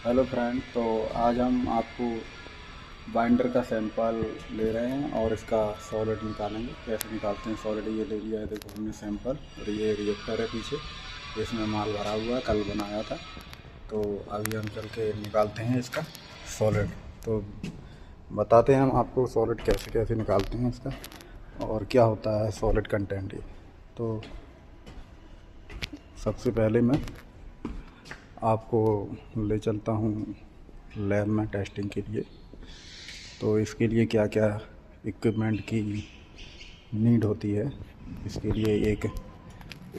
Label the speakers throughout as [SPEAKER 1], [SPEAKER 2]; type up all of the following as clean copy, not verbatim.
[SPEAKER 1] Hello friend, तो आज हम आपको बाइंडर का सैंपल ले रहे हैं और इसका सॉलिड निकालेंगे। कैसे निकालते हैं सॉलिड, ये ले लिया है। देखो हमने सैंपल, और ये रिएक्टर है पीछे, इसमें माल भरा हुआ है, कल बनाया था। तो अभी हम चल के निकालते हैं इसका सॉलिड। तो बताते हैं हम आपको सॉलिड कैसे कैसे निकालते हैं इसका और क्या होता है सॉलिड कंटेंट ये। तो सबसे पहले मैं आपको ले चलता हूँ लैब में टेस्टिंग के लिए। तो इसके लिए क्या क्या इक्विपमेंट की नीड होती है, इसके लिए एक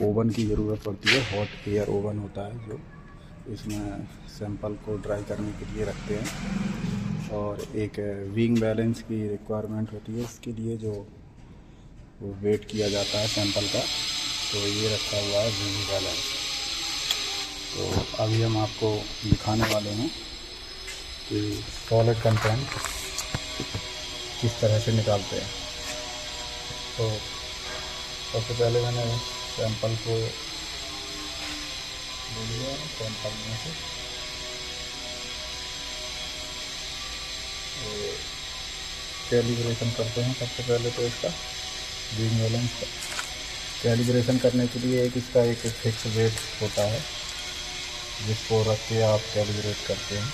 [SPEAKER 1] ओवन की ज़रूरत पड़ती है। हॉट एयर ओवन होता है जो इसमें सैंपल को ड्राई करने के लिए रखते हैं। और एक विंग बैलेंस की रिक्वायरमेंट होती है इसके लिए, जो वो वेट किया जाता है सैंपल का। तो ये रखा हुआ है विंग बैलेंस। तो अभी हम आपको दिखाने वाले हैं कि सॉलिड कंटेंट किस तरह से निकालते हैं। तो सबसे पहले मैंने सैंपल को ले लिया, सैंपल में से कैलिब्रेशन करते हैं। सबसे पहले तो इसका विंग बैलेंस का कैलिब्रेशन करने के लिए इसका एक फिक्स वेट होता है जिसको रख के आप कैलिब्रेट करते हैं।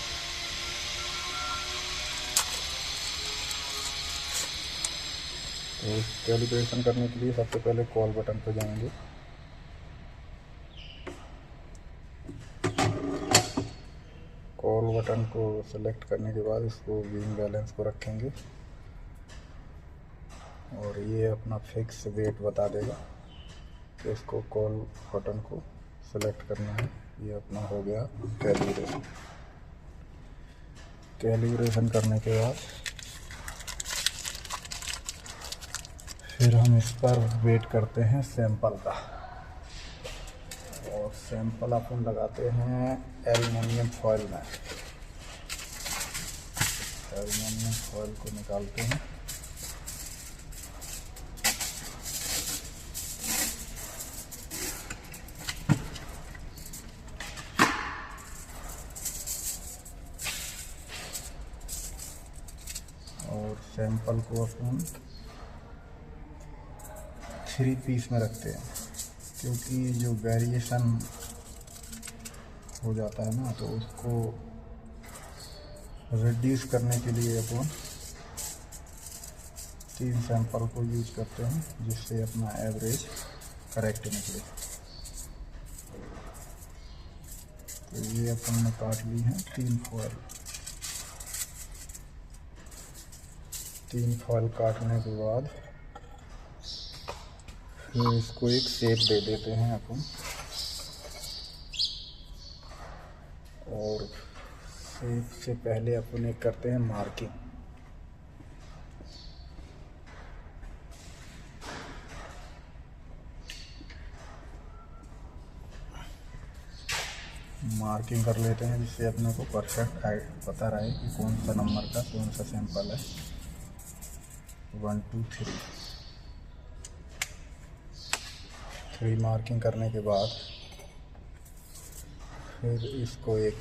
[SPEAKER 1] तो कैलिब्रेशन करने के लिए सबसे पहले कॉल बटन पर जाएंगे। कॉल बटन को सेलेक्ट करने के बाद इसको विंग बैलेंस को रखेंगे और ये अपना फिक्स वेट बता देगा। तो इसको कॉल बटन को सेलेक्ट करना है। ये अपना हो गया कैलिब्रेशन। कैलिब्रेशन करने के बाद फिर हम इस पर वेट करते हैं सैंपल का। और सैंपल अपन लगाते हैं एल्युमिनियम फॉयल में। एल्युमिनियम फॉयल को निकालते हैं। और सैंपल को अपन 3 पीस में रखते हैं, क्योंकि जो वेरिएशन हो जाता है ना, तो उसको रिड्यूस करने के लिए अपन 3 सैंपल को यूज करते हैं, जिससे अपना एवरेज करेक्ट निकले। तो ये अपन ने काट ली है 3 फॉयल। 3 फॉयल काटने के बाद फिर इसको एक शेप दे देते हैं अपन। और शेप से पहले अपन एक करते हैं मार्किंग। मार्किंग कर लेते हैं, जिससे अपने को परफेक्ट हाइट पता रहे कि कौन सा नंबर का कौन सा सैंपल है। 1 2 3 मार्किंग करने के बाद फिर इसको एक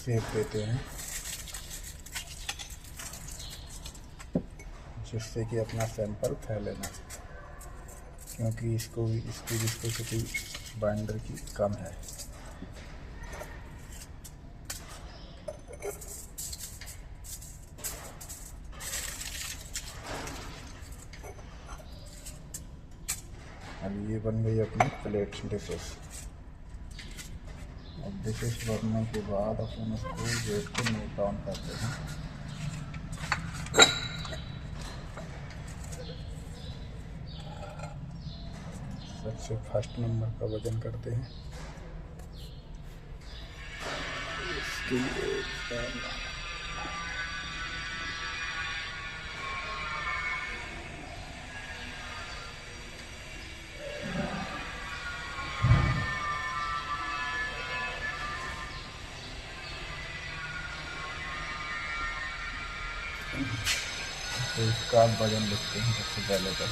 [SPEAKER 1] शेप देते हैं, जिससे कि अपना सैंपल फैले ना, क्योंकि इसकी विस्कोसिटी बाइंडर की कम है। अब ये बन गई अपनी प्लेट डिशेस। अब डिशेस बनने के बाद अपन उसको वेट को नोट डाउन करते हैं। सबसे फर्स्ट नंबर का वजन करते हैं। इसके लिए तो इसका वजन लिखते हैं। सबसे पहले तो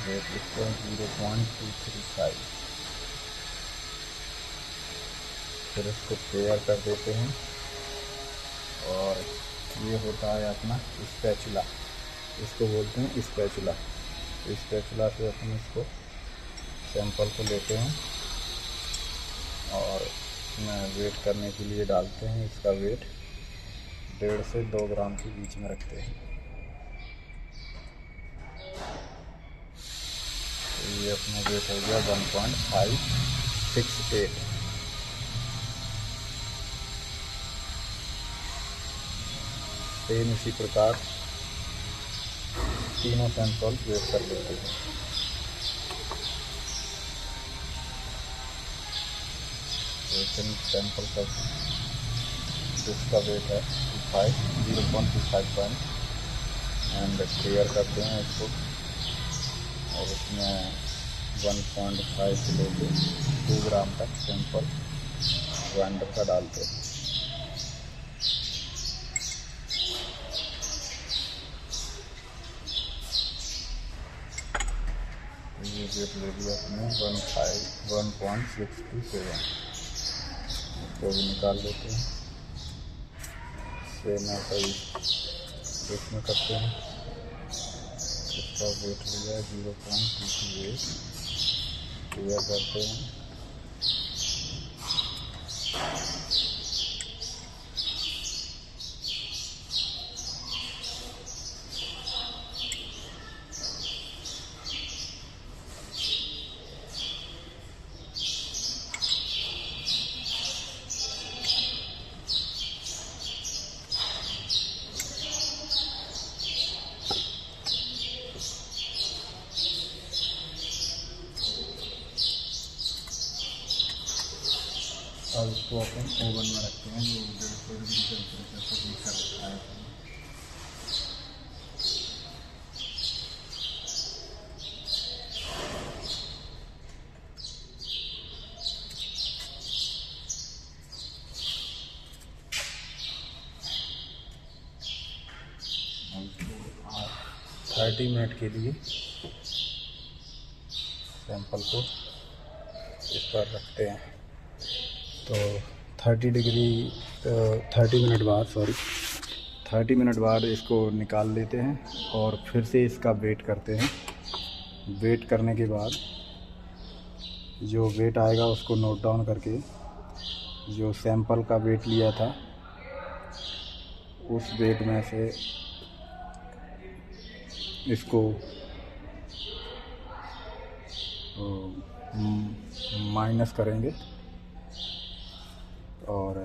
[SPEAKER 1] वेट लिखते हैं 0.235। फिर इसको पेयर कर देते हैं। और ये होता है अपना स्पैचुला, इसको बोलते हैं स्पैचुला। स्पैचुला से अपन इसको सैंपल को लेते हैं और इसमें वेट करने के लिए डालते हैं। इसका वेट 1.5 से 2 ग्राम के बीच में रखते हैं। तो ये अपना वेट हो गया 1.568। सेम इसी प्रकार तीनों सैंपल वेट कर लेते हैं। सैंपल का जिसका वेट है 0.25 पॉइंट एंड क्लियर करते हैं इसको। और उसमें 1.5 से लेकर 2 ग्राम तक सैंपल ग्राइंडर का डालते हैं। ये वेट ले लिया अपने 1.67। इसको भी निकाल लेते हैं। सेम ऐसा ही इसमें करते हैं। इसका वेट लिया 0.228, क्लियर करते हैं। और उसको अपन ओवन में रखते हैं जो 150 डिग्री टेम्परेचर पर हीट रखता है। और 30 मिनट के लिए सैंपल को इस पर रखते हैं। तो 30 मिनट बाद इसको निकाल लेते हैं और फिर से इसका वेट करते हैं। वेट करने के बाद जो वेट आएगा उसको नोट डाउन करके जो सैंपल का वेट लिया था उस वेट में से इसको माइनस करेंगे और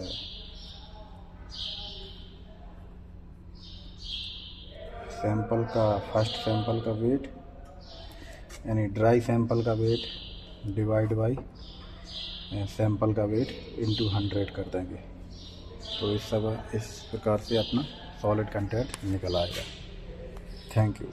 [SPEAKER 1] फर्स्ट सैंपल का वेट यानी ड्राई सैंपल का वेट डिवाइड बाई सैंपल का वेट इंटू 100 कर देंगे। तो इस प्रकार से अपना सॉलिड कंटेंट निकल आएगा। Thank you.